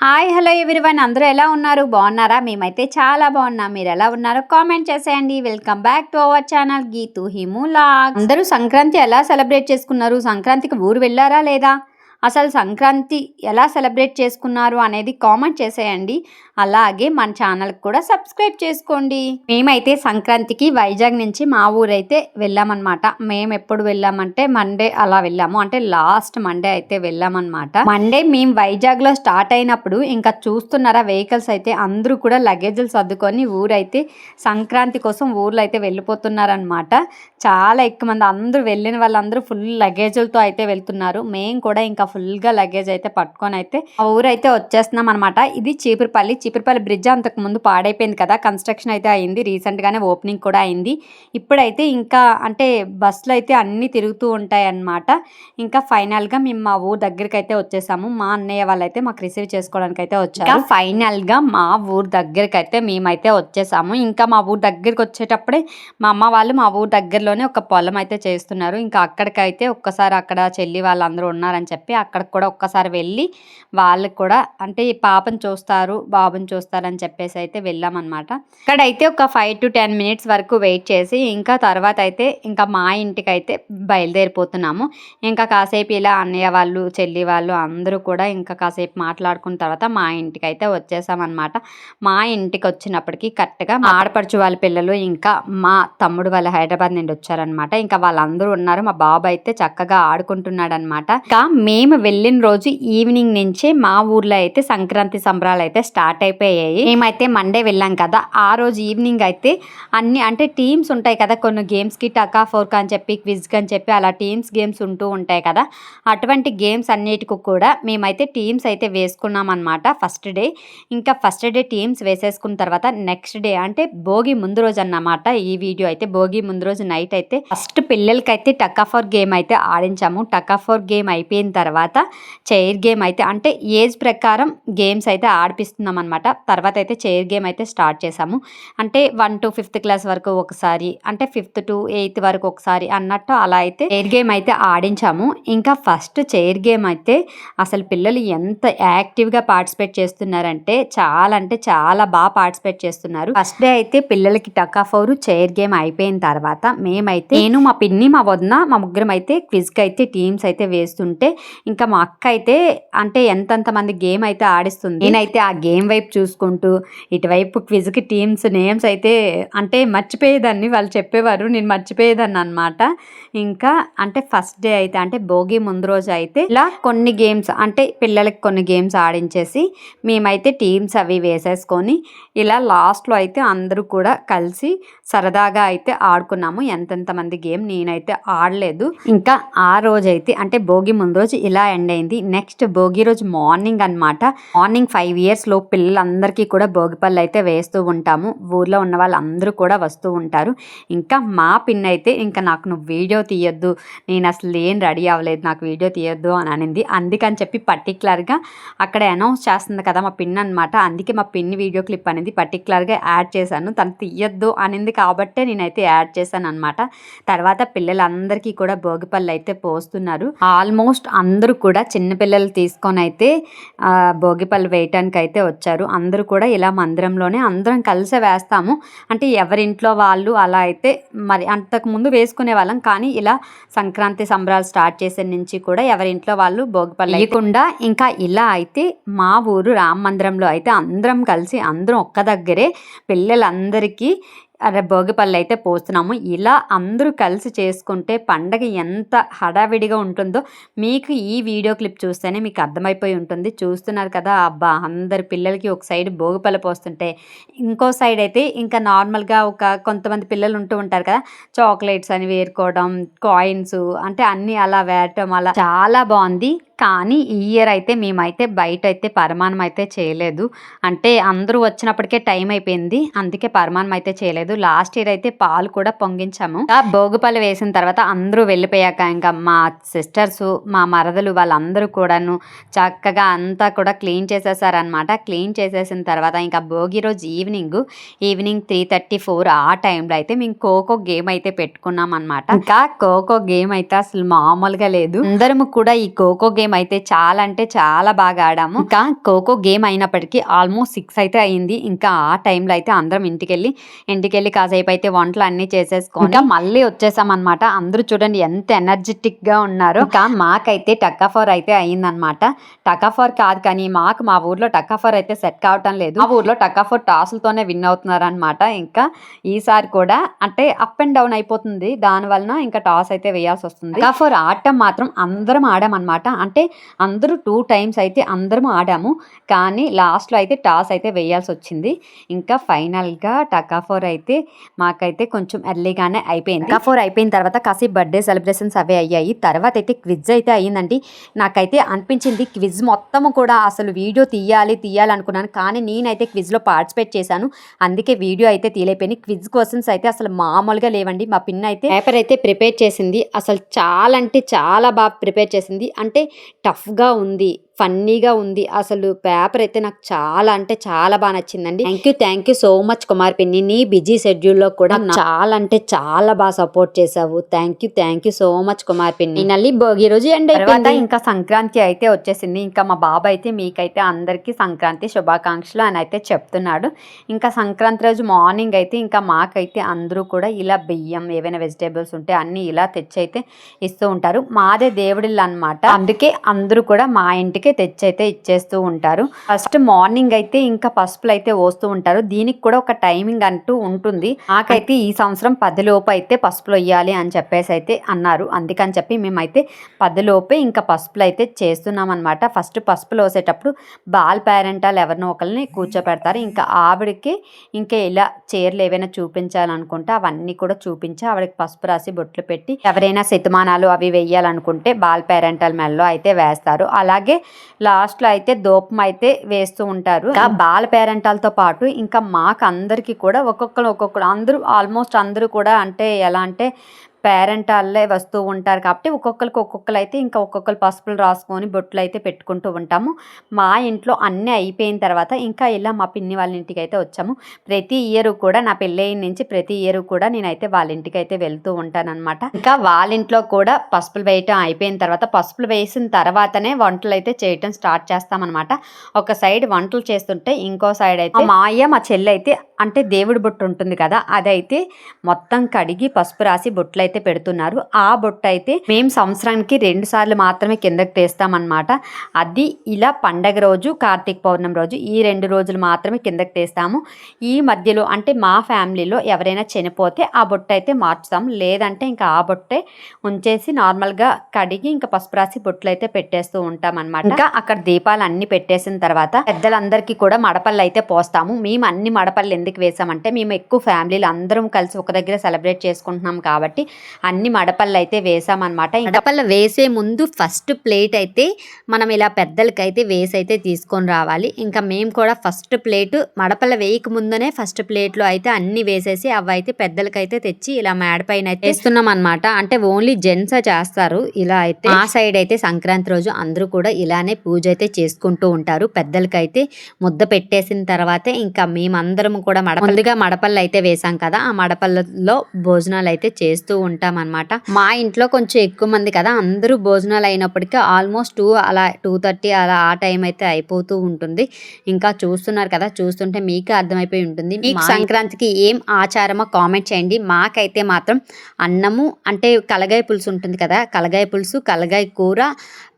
Hi hello everyone, అందరూ ఎలా ఉన్నారు? బాగున్నారా? మేమైతే చాలా బాగున్నాం. మీరు ఎలా ఉన్నారో కామెంట్ చేసేయండి. Welcome back to our channel Geetu హిమూలాగ్. అందరూ సంక్రాంతి ఎలా సెలబ్రేట్ చేసుకున్నారు? సంక్రాంతికి ఊరు వెళ్ళారా లేదా? అసలు సంక్రాంతి ఎలా సెలబ్రేట్ చేసుకున్నారు అనేది కామెంట్ చేసేయండి. అలాగే మన ఛానల్కి కూడా సబ్స్క్రైబ్ చేసుకోండి. మేమైతే సంక్రాంతికి వైజాగ్ నుంచి మా ఊరైతే వెళ్ళామన్నమాట. మేము ఎప్పుడు వెళ్ళామంటే మండే అలా వెళ్ళాము, అంటే లాస్ట్ మండే అయితే వెళ్ళామన్నమాట. మండే మేము వైజాగ్లో స్టార్ట్ అయినప్పుడు ఇంకా చూస్తున్నారా వెహికల్స్ అయితే అందరూ కూడా లగేజ్లు సర్దుకొని ఊరైతే సంక్రాంతి కోసం ఊర్లో అయితే వెళ్ళిపోతున్నారనమాట. చాలా ఎక్కువ మంది అందరూ వెళ్ళిన వాళ్ళందరూ ఫుల్ లగేజ్లతో అయితే వెళ్తున్నారు. మేము కూడా ఇంకా ఫుల్గా లగేజ్ అయితే పట్టుకొని అయితే ఆ ఊరైతే వచ్చేస్తున్నాం అనమాట. ఇది చీపురుపల్లి బ్రిడ్జ్ అంతకు ముందు పాడైపోయింది కదా, కన్స్ట్రక్షన్ అయితే అయింది, రీసెంట్గానే ఓపెనింగ్ కూడా అయింది. ఇప్పుడైతే ఇంకా అంటే బస్సులు అయితే అన్నీ తిరుగుతూ ఉంటాయి అన్నమాట. ఇంకా ఫైనల్గా మేము మా ఊరు దగ్గరికి అయితే వచ్చేసాము. మా అన్నయ్య వాళ్ళైతే మాకు రిసీవ్ చేసుకోవడానికి అయితే వచ్చారు. ఫైనల్గా మా ఊరు దగ్గరికి అయితే మేమైతే వచ్చేసాము. ఇంకా మా ఊరు దగ్గరికి వచ్చేటప్పుడే మా అమ్మ వాళ్ళు మా ఊరు దగ్గరలోనే ఒక పొలం అయితే చేస్తున్నారు. ఇంకా అక్కడికైతే ఒక్కసారి అక్కడ చెల్లి వాళ్ళందరూ ఉన్నారని చెప్పి అక్కడికి కూడా ఒక్కసారి వెళ్ళి వాళ్ళకి కూడా అంటే ఈ పాపను చూస్తారు బాబుని చూస్తారని చెప్పేసి అయితే వెళ్ళామన్నమాట. ఇక్కడైతే ఒక 5 to 10 minutes వరకు వెయిట్ చేసి ఇంకా తర్వాత అయితే ఇంకా మా ఇంటికి అయితే బయలుదేరిపోతున్నాము. ఇంకా కాసేపు ఇలా అన్నయ్య వాళ్ళు చెల్లి వాళ్ళు అందరూ కూడా ఇంకా కాసేపు మాట్లాడుకున్న తర్వాత మా ఇంటికి అయితే వచ్చేసామన్నమాట. మా ఇంటికి వచ్చినప్పటికీ కరెక్ట్గా మా ఆడపడుచు వాళ్ళ పిల్లలు ఇంకా మా తమ్ముడు వాళ్ళ హైదరాబాద్ నుండి వచ్చారనమాట. ఇంకా వాళ్ళందరూ ఉన్నారు. మా బాబు అయితే చక్కగా ఆడుకుంటున్నాడు అనమాట. ఇంకా మేము వెళ్ళిన రోజు ఈవినింగ్ నుంచే మా ఊర్లో అయితే సంక్రాంతి సంబరాలు అయితే స్టార్ట్ అయిపోయాయి. మేమైతే మండే వెళ్ళాం కదా, ఆ రోజు ఈవినింగ్ అయితే అన్ని అంటే టీమ్స్ ఉంటాయి కదా, కొన్ని గేమ్స్కి టకా ఫోర్క్ అని చెప్పి క్విజ్ అని చెప్పి అలా గేమ్స్ ఉంటూ ఉంటాయి కదా, అటువంటి గేమ్స్ అన్నిటికి కూడా మేమైతే టీమ్స్ అయితే వేసుకున్నాం అనమాట ఫస్ట్ డే. ఇంకా ఫస్ట్ డే టీమ్స్ వేసేసుకున్న తర్వాత నెక్స్ట్ డే అంటే భోగి ముందు రోజు అన్నమాట. ఈ వీడియో అయితే భోగి ముందు రోజు నైట్ అయితే ఫస్ట్ పిల్లలకైతే టకా ఫోర్ గేమ్ అయితే ఆడించాము. టకా ఫోర్ గేమ్ అయిపోయిన తర్వాత చైర్ గేమ్ అయితే అంటే ఏజ్ ప్రకారం గేమ్స్ అయితే ఆడిపిస్తున్నాం అనమాట. తర్వాత అయితే చైర్ గేమ్ అయితే స్టార్ట్ చేసాము. అంటే 1 to 5th క్లాస్ వరకు ఒకసారి, అంటే 5th to 8th వరకు ఒకసారి అన్నట్టు అలా అయితే చైర్ గేమ్ అయితే ఆడించాము. ఇంకా ఫస్ట్ చైర్ గేమ్ అయితే అసలు పిల్లలు ఎంత యాక్టివ్గా పార్టిసిపేట్ చేస్తున్నారంటే చాలా బాగా పార్టిసిపేట్ చేస్తున్నారు. ఫస్ట్ డే అయితే పిల్లలకి టకా ఫోర్ చైర్ గేమ్ అయిపోయిన తర్వాత మేమైతే నేను మా పిన్ని మా వదిన మా ముగ్గురం అయితే క్విజ్కి అయితే టీమ్స్ అయితే వేస్తుంటే ఇంకా మా అక్క అయితే అంటే ఎంతంత మంది గేమ్ అయితే ఆడిస్తుంది. నేనైతే ఆ గేమ్ వైపు చూసుకుంటూ ఇటువైపు క్విజ్కి టీమ్స్ నేమ్స్ అయితే అంటే మర్చిపోయేదాన్ని, వాళ్ళు చెప్పేవారు నేను మర్చిపోయేదాన్ని అనమాట. ఇంకా అంటే ఫస్ట్ డే అయితే అంటే భోగి ముందు రోజు అయితే ఇలా కొన్ని గేమ్స్ అంటే పిల్లలకి కొన్ని గేమ్స్ ఆడించేసి మేమైతే టీమ్స్ అవి వేసేసుకొని ఇలా లాస్ట్లో అయితే అందరూ కూడా కలిసి సరదాగా అయితే ఆడుకున్నాము. ఎంతెంత మంది గేమ్ నేనైతే ఆడలేదు. ఇంకా ఆ రోజైతే అంటే భోగి ముందు రోజు ఇలా ఎండ్ అయింది. నెక్స్ట్ భోగి రోజు మార్నింగ్ అనమాట. మార్నింగ్ 5 years లోపు పిల్లలందరికీ కూడా భోగిపళ్ళు అయితే వేస్తూ ఉంటాము. ఊర్లో ఉన్న వాళ్ళందరూ కూడా వస్తూ ఉంటారు. ఇంకా మా పిన్ అయితే ఇంకా నాకు నువ్వు వీడియో తీయొద్దు, నేను అసలు ఏం రెడీ అవ్వలేదు, నాకు వీడియో తీయొద్దు అని అనింది. అందుకని చెప్పి పర్టికులర్గా అక్కడ అనౌన్స్ చేస్తుంది కదా మా పిన్ అనమాట, అందుకే మా పిన్ వీడియో క్లిప్ అనేది పర్టికులర్గా యాడ్ చేశాను. తను తీయొద్దు అనింది కాబట్టే నేనైతే యాడ్ చేశాను అనమాట. తర్వాత పిల్లలందరికీ కూడా భోగిపళ్ళు అయితే పోస్తున్నారు. ఆల్మోస్ట్ అందరూ కూడా చిన్నపిల్లలు తీసుకొని అయితే భోగిపళ్ళు వేయటానికి అయితే వచ్చారు. అందరూ కూడా ఇలా మందిరంలోనే అందరం కలిసి వేస్తాము. అంటే ఎవరింట్లో వాళ్ళు అలా అయితే మరి అంతకుముందు వేసుకునే వాళ్ళం, కానీ ఇలా సంక్రాంతి సంబరాలు స్టార్ట్ చేసే నుంచి కూడా ఎవరింట్లో వాళ్ళు భోగిపళ్ళు వేయకుండా ఇంకా ఇలా అయితే మా ఊరు రామ మందిరంలో అయితే అందరం కలిసి అందరం ఒక్క దగ్గరే పిల్లలందరికీ భోగిపళ్ళు అయితే పోస్తున్నాము. ఇలా అందరూ కలిసి చేసుకుంటే పండగ ఎంత హడావిడిగా ఉంటుందో మీకు ఈ వీడియో క్లిప్ చూస్తేనే మీకు అర్థమైపోయి ఉంటుంది. చూస్తున్నారు కదా, అబ్బా అందరు పిల్లలకి ఒక సైడ్ భోగిపళ్ళు పోస్తుంటే ఇంకో సైడ్ అయితే ఇంకా నార్మల్గా కొంతమంది పిల్లలు ఉంటూ ఉంటారు కదా, చాక్లెట్స్ అని వేరుకోవడం, కాయిన్స్ అంటే అన్నీ అలా వేయటం, అలా చాలా బాగుంది. కానీ ఈ ఇయర్ అయితే మేమైతే బయట అయితే పరమాన్నం అయితే చేయలేదు. అంటే అందరూ వచ్చినప్పటికే టైం అయిపోయింది, అందుకే పరమాన్నం అయితే చేయలేదు. లాస్ట్ ఇయర్ అయితే పాలు కూడా పొంగించాము. భోగిపళ్ళు వేసిన తర్వాత అందరూ వెళ్ళిపోయాక ఇంకా మా సిస్టర్స్ మా మరదలు వాళ్ళందరూ కూడాను చక్కగా అంతా కూడా క్లీన్ చేసేసారనమాట. క్లీన్ చేసేసిన తర్వాత ఇంకా భోగి రోజు ఈవినింగ్ 3:34 ఆ టైంలో అయితే మేము ఖోఖో గేమ్ అయితే పెట్టుకున్నాం అనమాట. ఇంకా ఖోఖో గేమ్ అయితే అసలు మామూలుగా లేదు. అందరము కూడా ఈ ఖోఖో గేమ్ గేమ్ అయితే చాలా అంటే చాలా బాగా ఆడాము. ఇంకా ఖోఖో గేమ్ అయినప్పటికీ ఆల్మోస్ట్ 6 అయితే అయింది. ఇంకా ఆ టైంలో అయితే అందరం ఇంటికెళ్ళి కాసేపు అయితే వంటలు అన్ని చేసేసుకొని ఇంకా మళ్ళీ వచ్చేసామన్నమాట. అందరూ చూడండి ఎంత ఎనర్జెటిక్ గా ఉన్నారు. ఇంకా మాకైతే టకాఫర్ అయితే అయిందనమాట. టకాఫర్ కాదు కానీ మా ఊర్లో టకాఫర్ అయితే సెట్ కావటం లేదు. ఆ ఊర్లో టకాఫర్ టాసులతోనే విన్ అవుతున్నారు అనమాట. ఇంకా ఈసారి కూడా అంటే అప్ అండ్ డౌన్ అయిపోతుంది. దాని వలన ఇంకా టాస్ అయితే వేయాల్సి వస్తుంది. టకాఫర్ ఆడటం మాత్రం అందరం ఆడామన్నమాట. అంటే అందరూ 2 టైమ్స్ అయితే అందరం ఆడాము. కానీ లాస్ట్లో అయితే టాస్ అయితే వేయాల్సి వచ్చింది. ఇంకా ఫైనల్గా టకాఫర్ అయితే మాకైతే కొంచెం ఎర్లీగానే అయిపోయింది. టకాఫర్ అయిపోయిన తర్వాత కాసేపు బర్త్డే సెలబ్రేషన్స్ అవే అయ్యాయి. తర్వాత అయితే క్విజ్ అయితే అయ్యిందండి. నాకైతే అనిపించింది క్విజ్ మొత్తము కూడా అసలు వీడియో తీయాలి అనుకున్నాను. కానీ నేనైతే క్విజ్లో పార్టిసిపేట్ చేశాను. అందుకే వీడియో అయితే తీయలేకపోయింది. క్విజ్ క్వశ్చన్స్ అయితే అసలు మామూలుగా లేవండి. మా పిన్ అయితే పేపర్ అయితే ప్రిపేర్ చేసింది. అసలు చాలా అంటే చాలా బాగా ప్రిపేర్ చేసింది. అంటే టఫ్గా ఉంది, ఫన్నీగా ఉంది. అసలు పేపర్ అయితే నాకు చాలా అంటే చాలా బాగా నచ్చిందండి. Thank you so much Kumar పిన్ని. నీ బిజీ షెడ్యూల్లో కూడా చాలా అంటే చాలా బాగా సపోర్ట్ చేసావు. Thank you so much Kumar పిన్ని. నల్లి భోగి రోజు ఎండ్ అయిపోయింది. ఇంకా సంక్రాంతి అయితే వచ్చేసింది. ఇంకా మా బాబు అయితే మీకైతే అందరికీ సంక్రాంతి శుభాకాంక్షలు అని అయితే చెప్తున్నాడు. ఇంకా సంక్రాంతి రోజు మార్నింగ్ అయితే ఇంకా మాకైతే అందరూ కూడా ఇలా బియ్యం ఏవైనా వెజిటేబుల్స్ ఉంటే అన్ని ఇలా తెచ్చి అయితే ఇస్తూ ఉంటారు. మాదే దేవుడిల్లు అనమాట. అందుకే అందరూ కూడా మా ఇంటికి తెచ్చి అయితే ఇచ్చేస్తూ ఉంటారు. ఫస్ట్ మార్నింగ్ అయితే ఇంకా పసుపులు అయితే పోస్తూ ఉంటారు. దీనికి కూడా ఒక టైమింగ్ అంటూ ఉంటుంది. నాకైతే ఈ సంవత్సరం 10 లోపు అయితే పసుపులు వేయాలి అని చెప్పేసి అయితే అన్నారు. అందుకని చెప్పి మేమైతే 10 లోపే ఇంకా పసుపులు అయితే చేస్తున్నాం అనమాట. ఫస్ట్ పసుపులు వేసేటప్పుడు బాల్ పేరెంటాలు ఎవరినో ఒకరిని కూర్చోపెడతారు. ఇంకా ఆవిడకి ఇంకా ఇలా చీరలు ఏవైనా చూపించాలనుకుంటే అవన్నీ కూడా చూపించి ఆవిడకి పసుపు రాసి బొట్లు పెట్టి ఎవరైనా శతమానాలు అవి వేయాలనుకుంటే బాల్ పేరెంటల్ మెల్లో అయితే వేస్తారు. అలాగే లాస్ట్లో అయితే దూపం అయితే వేస్తూ ఉంటారు. ఇంకా బాల పేరెంటాలతో పాటు ఇంకా మాకు అందరికీ కూడా ఒక్కొక్కరు అందరూ ఆల్మోస్ట్ అందరూ కూడా అంటే ఎలా అంటే పేరెంటాలే వస్తూ ఉంటారు కాబట్టి ఒక్కొక్కరు అయితే ఇంకా ఒక్కొక్కరు పసుపులు రాసుకొని బొట్లు అయితే పెట్టుకుంటూ ఉంటాము. మా ఇంట్లో అన్నీ అయిపోయిన తర్వాత ఇంకా ఇలా మా పిన్ని వాళ్ళ ఇంటికి అయితే వచ్చాము. ప్రతి ఇయర్ కూడా నా పెళ్ళైన నుంచి ప్రతి ఇయర్ కూడా నేనైతే వాళ్ళ ఇంటికి అయితే వెళ్తూ ఉంటానన్నమాట. ఇంకా వాళ్ళ ఇంట్లో కూడా పసుపులు వేయటం అయిపోయిన తర్వాత పసుపులు వేసిన తర్వాతనే వంటలు అయితే చేయటం స్టార్ట్ చేస్తామన్నమాట. ఒక సైడ్ వంటలు చేస్తుంటే ఇంకో సైడ్ అయితే మా అయ్య మా చెల్లి అయితే అంటే దేవుడి బొట్టు ఉంటుంది కదా అదైతే మొత్తం కడిగి పసుపు రాసి బొట్లు అయితే పెడుతున్నారు. ఆ బొట్టు అయితే మేము సంవత్సరానికి 2 సార్లు మాత్రమే కిందకి తీస్తామన్నమాట. అది ఇలా పండగ రోజు కార్తీక పౌర్ణమి రోజు ఈ 2 రోజులు మాత్రమే కిందకి తీస్తాము. ఈ మధ్యలో అంటే మా ఫ్యామిలీలో ఎవరైనా చనిపోతే ఆ బొట్టు అయితే మార్చుతాము. లేదంటే ఇంకా ఆ బొట్టే ఉంచేసి నార్మల్గా కడిగి ఇంకా పసుపు రాసి బొట్లు అయితే పెట్టేస్తూ ఉంటాం అనమాట. ఇంకా అక్కడ దీపాలు అన్ని పెట్టేసిన తర్వాత పెద్దలందరికీ కూడా మడపళ్ళు అయితే పోస్తాము. మేము అన్ని మడపళ్ళు ఎందుకు వేసామంటే మేము ఎక్కువ ఫ్యామిలీలు అందరం కలిసి ఒక దగ్గర సెలబ్రేట్ చేసుకుంటున్నాం కాబట్టి అన్ని మడపళ్ళు అయితే వేసామన్నమాట. మడపళ్ళు వేసే ముందు ఫస్ట్ ప్లేట్ అయితే మనం ఇలా పెద్దలకైతే వేసి అయితే తీసుకొని రావాలి. ఇంకా మేము కూడా ఫస్ట్ ప్లేట్ మడపళ్ళ వేయక ముందునే ఫస్ట్ ప్లేట్లో అయితే అన్ని వేసేసి అవి అయితే పెద్దలకైతే తెచ్చి ఇలా మేడ పైన అయితే వేస్తున్నాం అనమాట. అంటే ఓన్లీ జెంట్స్ చేస్తారు ఇలా అయితే. ఆ సైడ్ అయితే సంక్రాంతి రోజు అందరూ కూడా ఇలానే పూజ అయితే చేసుకుంటూ ఉంటారు. పెద్దలకైతే ముద్ద పెట్టేసిన తర్వాతే ఇంకా మేమందరం కూడా ముందుగా మడపళ్ళు అయితే వేసాం కదా ఆ మడపళ్ళలో భోజనాలు అయితే చేస్తూ ఉంటాం అనమాట. మా ఇంట్లో కొంచెం ఎక్కువ మంది కదా అందరూ భోజనాలు అయినప్పటికీ ఆల్మోస్ట్ 2 అలా 2:30 అలా ఆ టైం అయితే అయిపోతూ ఉంటుంది. ఇంకా చూస్తున్నారు కదా చూస్తుంటే మీకు అర్థమైపోయి ఉంటుంది. మీకు సంక్రాంతికి ఏం ఆచారమో కామెంట్ చేయండి. మాకైతే మాత్రం అన్నము అంటే కలగాయ పులుసు ఉంటుంది కదా కలగాయ పులుసు కలగాయ కూర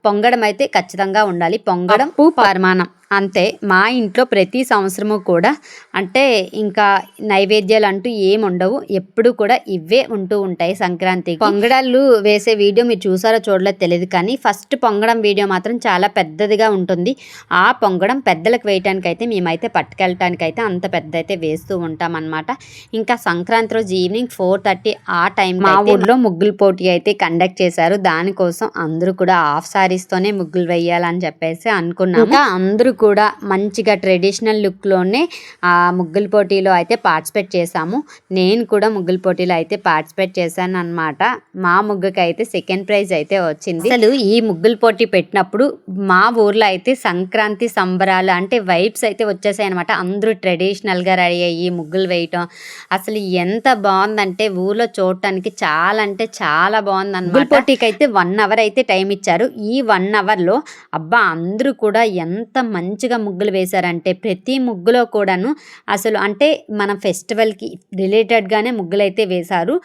పొంగడం అయితే ఖచ్చితంగా ఉండాలి. పొంగడం పరమాన్నం అంతే. మా ఇంట్లో ప్రతి సంవత్సరము కూడా అంటే ఇంకా నైవేద్యాలు అంటూ ఏమి ఉండవు. ఎప్పుడు కూడా ఇవే ఉంటూ ఉంటాయి సంక్రాంతికి. పొంగడాలు వేసే వీడియో మీరు చూసారో చూడలేదు తెలియదు కానీ ఫస్ట్ పొంగడం వీడియో మాత్రం చాలా పెద్దదిగా ఉంటుంది. ఆ పొంగడం పెద్దలకు వేయటానికి అయితే మేమైతే పట్టుకెళ్ళటానికి అయితే అంత పెద్ద అయితే వేస్తూ ఉంటాం అనమాట. ఇంకా సంక్రాంతి రోజు ఈవినింగ్ 4:30 ఆ టైం మా ఊర్లో ముగ్గులు పోటీ అయితే కండక్ట్ చేశారు. దానికోసం అందరూ కూడా హాఫ్ సారీస్తోనే ముగ్గులు వేయాలని చెప్పేసి అనుకున్నాము. ఇంకా అందరూ కూడా మంచిగా ట్రెడిషనల్ లుక్లోనే ఆ ముగ్గుల పోటీలో అయితే పార్టిసిపేట్ చేశాము. నేను కూడా ముగ్గుల పోటీలో అయితే పార్టిసిపేట్ చేశాను అనమాట. మా ముగ్గుకి అయితే సెకండ్ ప్రైజ్ అయితే వచ్చింది. అసలు ఈ ముగ్గుల పోటీ పెట్టినప్పుడు మా ఊర్లో అయితే సంక్రాంతి సంబరాలు అంటే వైబ్స్ అయితే వచ్చేసాయి అనమాట. అందరూ ట్రెడిషనల్గా రెడీ అయ్యి ముగ్గులు వేయటం అసలు ఎంత బాగుందంటే ఊర్లో చూడటానికి చాలా అంటే చాలా బాగుంది అనమాట. ముగ్గుల పోటీకి అయితే 1 అవర్ అయితే టైం ఇచ్చారు. ఈ 1 అవర్లో అబ్బా అందరూ కూడా ఎంత మంచిగా ముగ్గులు వేశారంటే ప్రతి ముగ్గులో కూడాను అసలు అంటే మన ఫెస్టివల్కి రిలేటెడ్గానే ముగ్గులు అయితే వేశారు.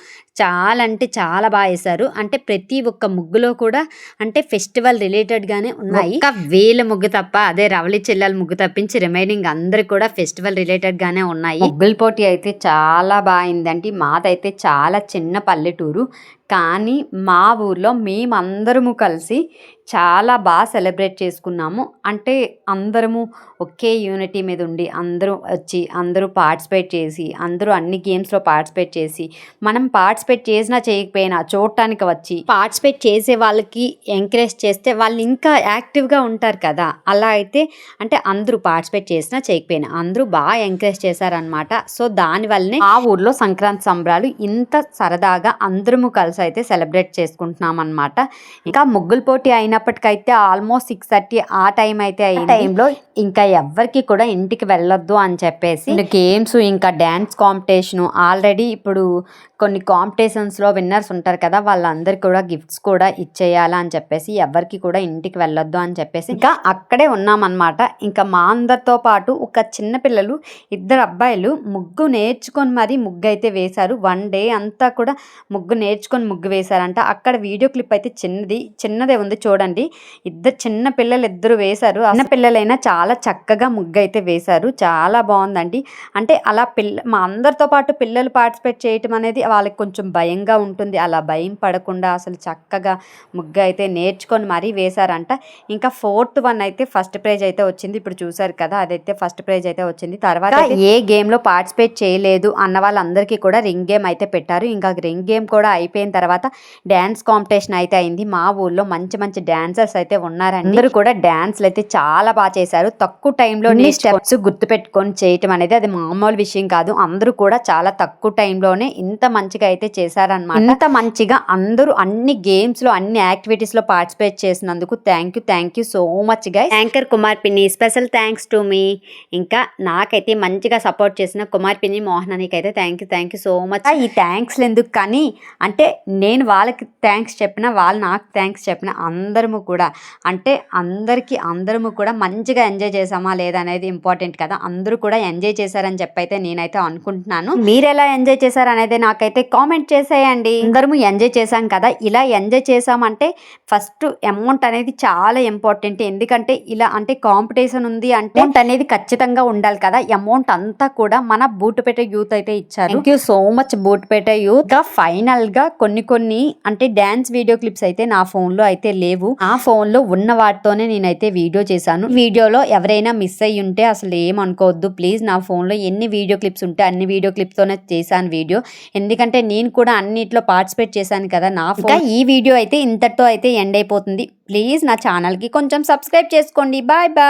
చాలా అంటే చాలా బాగా వేశారు. అంటే ప్రతి ఒక్క ముగ్గులో కూడా అంటే ఫెస్టివల్ రిలేటెడ్గానే ఉన్నాయి. ఒక్క వేల ముగ్గు తప్ప అదే రవళి చెల్లెల ముగ్గు తప్పించి రిమైనింగ్ అందరు కూడా ఫెస్టివల్ రిలేటెడ్గానే ఉన్నాయి. ముగ్గుల పోటీ అయితే చాలా బాగుందండి. మాదైతే చాలా చిన్న పల్లెటూరు కానీ మా ఊర్లో మేమందరము కలిసి చాలా బాగా సెలబ్రేట్ చేసుకున్నాము. అంటే అందరము ఒకే యూనిటీ మీద ఉండి అందరూ వచ్చి అందరూ పార్టిసిపేట్ చేసి అందరూ అన్ని గేమ్స్లో పార్టిసిపేట్ చేసి మనం పార్టిసిపేట్ చేసినా చేయకపోయినా చూడటానికి వచ్చి పార్టిసిపేట్ చేసే వాళ్ళకి ఎంకరేజ్ చేస్తే వాళ్ళు ఇంకా యాక్టివ్గా ఉంటారు కదా. అలా అయితే అంటే అందరూ పార్టిసిపేట్ చేసినా చేయకపోయినా అందరూ బాగా ఎంకరేజ్ చేశారనమాట. సో దానివల్లనే ఆ ఊర్లో సంక్రాంతి సంబరాలు ఇంత సరదాగా అందరము కలిసి అయితే సెలబ్రేట్ చేసుకుంటున్నాం అనమాట. ఇంకా ముగ్గుల పోటీ అయినప్పటికైతే ఆల్మోస్ట్ 6:30 ఆ టైం అయితే అయ్యి టైంలో ఇంకా ఎవ్వరికి కూడా ఇంటికి వెళ్ళొద్దు అని చెప్పేసి గేమ్స్ ఇంకా డ్యాన్స్ కాంపిటీషను ఆల్రెడీ ఇప్పుడు కొన్ని కాంపిటీషన్స్లో విన్నర్స్ ఉంటారు కదా వాళ్ళందరికీ కూడా గిఫ్ట్స్ కూడా ఇచ్చేయాలా అని చెప్పేసి ఎవరికి కూడా ఇంటికి వెళ్ళొద్దు అని చెప్పేసి ఇంకా అక్కడే ఉన్నామన్నమాట. ఇంకా మా అందరితో పాటు ఒక చిన్న పిల్లలు 2 అబ్బాయిలు ముగ్గు నేర్చుకొని మరీ ముగ్గు అయితే వేశారు. 1 డే అంతా కూడా ముగ్గు నేర్చుకొని ముగ్గు వేశారంట. అక్కడ వీడియో క్లిప్ అయితే చిన్నదే ఉంది చూడండి. చిన్న పిల్లలు 2 వేశారు. చిన్న పిల్లలైనా చాలా చక్కగా ముగ్గు అయితే వేశారు. చాలా బాగుందండి. అంటే అలా మా అందరితో పాటు పిల్లలు పార్టిసిపేట్ చేయటం అనేది వాళ్ళకి కొంచెం భయంగా ఉంటుంది. అలా భయం పడకుండా అసలు చక్కగా ముగ్గు అయితే నేర్చుకొని మరీ వేశారంట. ఇంకా 4th వన్ అయితే ఫస్ట్ ప్రైజ్ అయితే వచ్చింది. ఇప్పుడు చూసారు కదా అదైతే ఫస్ట్ ప్రైజ్ అయితే వచ్చింది. తర్వాత ఏ గేమ్లో పార్టిసిపేట్ చేయలేదు అన్న వాళ్ళందరికీ కూడా రింగ్ గేమ్ అయితే పెట్టారు. ఇంకా రింగ్ గేమ్ కూడా అయిపోయిన తర్వాత డ్యాన్స్ కాంపిటీషన్ అయితే అయింది. మా ఊళ్ళో మంచి మంచి డాన్సర్స్ అయితే ఉన్నారండి. అందరూ కూడా డాన్స్లు అయితే చాలా బాగా చేశారు. తక్కువ టైంలో స్టెప్స్ గుర్తుపెట్టుకొని చేయటం అనేది అది మామూలు విషయం కాదు. అందరూ కూడా చాలా తక్కువ టైంలోనే ఇంత మంచిగా అయితే చేశారనమాట. ఇంత మంచిగా అందరూ అన్ని గేమ్స్ లో అన్ని యాక్టివిటీస్ లో పార్టిసిపేట్ చేసినందుకు thank you so much guys. Anchor Kumar పిన్ని స్పెషల్ థ్యాంక్స్ టు మీ. ఇంకా నాకైతే మంచిగా సపోర్ట్ చేసిన కుమార్ పిన్ని మోహనానికి అయితే థ్యాంక్ యూ సో మచ్. ఈ థ్యాంక్స్ ఎందుకు కానీ అంటే నేను వాళ్ళకి థ్యాంక్స్ చెప్పిన వాళ్ళు నాకు థ్యాంక్స్ చెప్పిన అందరము కూడా అంటే అందరము కూడా మంచిగా ఎంజాయ్ చేసామా లేదా అనేది ఇంపార్టెంట్ కదా. అందరూ కూడా ఎంజాయ్ చేశారని చెప్పైతే నేనైతే అనుకుంటున్నాను. మీరు ఎలా ఎంజాయ్ చేశారు అనేది నాకైతే కామెంట్ చేసేయండి. అందరము ఎంజాయ్ చేశాం కదా. ఇలా ఎంజాయ్ చేసామంటే ఫస్ట్ అమౌంట్ అనేది చాలా ఇంపార్టెంట్. ఎందుకంటే ఇలా అంటే కాంపిటీషన్ ఉంది అంటే అమౌంట్ అనేది ఖచ్చితంగా ఉండాలి కదా. అమౌంట్ అంతా కూడా మన బూటుపేట యూత్ అయితే ఇచ్చారు. Thank you so much Bootupeta youth. ఇంకా ఫైనల్ గా కొన్ని అంటే డాన్స్ వీడియో క్లిప్స్ అయితే నా ఫోన్ లో అయితే లేవు. ఆ ఫోన్ లో ఉన్న వాటితోనే నేనైతే వీడియో చేశాను. వీడియోలో ఎవరైనా మిస్ అయ్యి ఉంటే అసలు ఏమనుకోవద్దు ప్లీజ్. నా ఫోన్లో ఎన్ని వీడియో క్లిప్స్ ఉంటే అన్ని వీడియో క్లిప్స్తోనే చేశాను వీడియో. ఎందుకంటే నేను కూడా అన్నిట్లో పార్టిసిపేట్ చేశాను కదా. ఈ వీడియో అయితే ఇంతటితో అయితే ఎండ్ అయిపోతుంది. ప్లీజ్ నా ఛానల్కి కొంచెం సబ్స్క్రైబ్ చేసుకోండి. Bye bye.